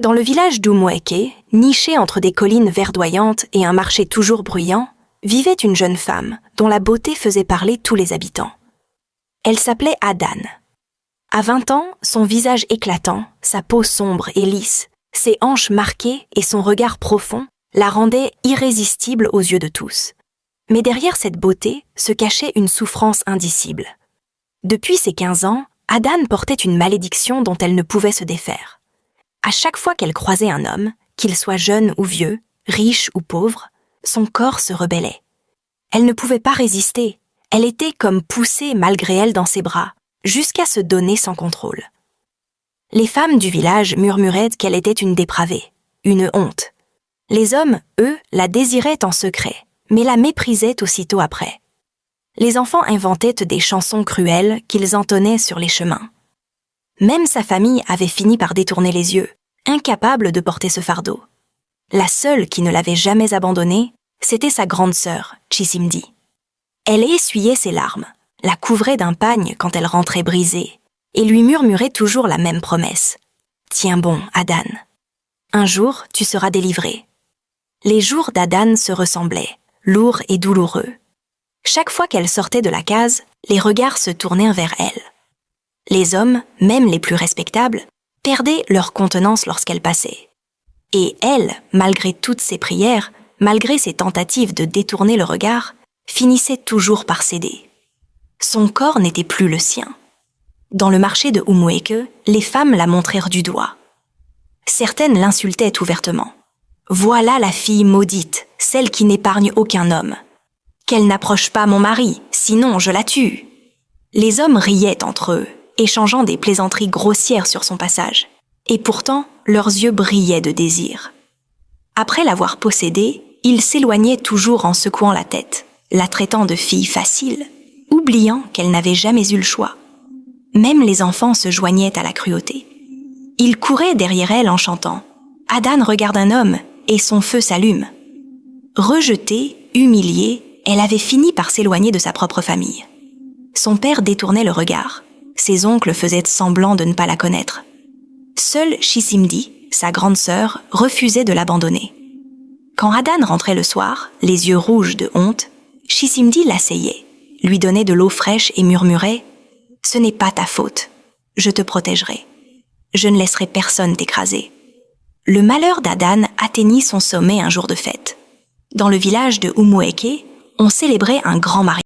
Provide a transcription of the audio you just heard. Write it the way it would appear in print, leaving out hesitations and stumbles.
Dans le village d'Umueke, niché entre des collines verdoyantes et un marché toujours bruyant, vivait une jeune femme dont la beauté faisait parler tous les habitants. Elle s'appelait Adan. À 20 ans, son visage éclatant, sa peau sombre et lisse, ses hanches marquées et son regard profond la rendaient irrésistible aux yeux de tous. Mais derrière cette beauté se cachait une souffrance indicible. Depuis ses 15 ans, Adan portait une malédiction dont elle ne pouvait se défaire. À chaque fois qu'elle croisait un homme, qu'il soit jeune ou vieux, riche ou pauvre, son corps se rebellait. Elle ne pouvait pas résister, elle était comme poussée malgré elle dans ses bras, jusqu'à se donner sans contrôle. Les femmes du village murmuraient qu'elle était une dépravée, une honte. Les hommes, eux, la désiraient en secret, mais la méprisaient aussitôt après. Les enfants inventaient des chansons cruelles qu'ils entonnaient sur les chemins. Même sa famille avait fini par détourner les yeux, incapable de porter ce fardeau. La seule qui ne l'avait jamais abandonnée, c'était sa grande sœur, Chisimdi. Elle essuyait ses larmes, la couvrait d'un pagne quand elle rentrait brisée, et lui murmurait toujours la même promesse. « Tiens bon, Adan. Un jour, tu seras délivrée. » Les jours d'Adan se ressemblaient, lourds et douloureux. Chaque fois qu'elle sortait de la case, les regards se tournaient vers elle. Les hommes, même les plus respectables, perdaient leur contenance lorsqu'elle passait. Et elle, malgré toutes ses prières, malgré ses tentatives de détourner le regard, finissait toujours par céder. Son corps n'était plus le sien. Dans le marché de Umueke, les femmes la montrèrent du doigt. Certaines l'insultaient ouvertement. « Voilà la fille maudite, celle qui n'épargne aucun homme. Qu'elle n'approche pas mon mari, sinon je la tue. » Les hommes riaient entre eux, échangeant des plaisanteries grossières sur son passage. Et pourtant, leurs yeux brillaient de désir. Après l'avoir possédée, ils s'éloignaient toujours en secouant la tête, la traitant de fille facile, oubliant qu'elle n'avait jamais eu le choix. Même les enfants se joignaient à la cruauté. Ils couraient derrière elle en chantant « Adan regarde un homme et son feu s'allume ». Rejetée, humiliée, elle avait fini par s'éloigner de sa propre famille. Son père détournait le regard. Ses oncles faisaient semblant de ne pas la connaître. Seule Chisimdi, sa grande sœur, refusait de l'abandonner. Quand Adan rentrait le soir, les yeux rouges de honte, Chisimdi l'asseyait, lui donnait de l'eau fraîche et murmurait « Ce n'est pas ta faute, je te protégerai. Je ne laisserai personne t'écraser. » Le malheur d'Adan atteignit son sommet un jour de fête. Dans le village de Umueke, on célébrait un grand mariage.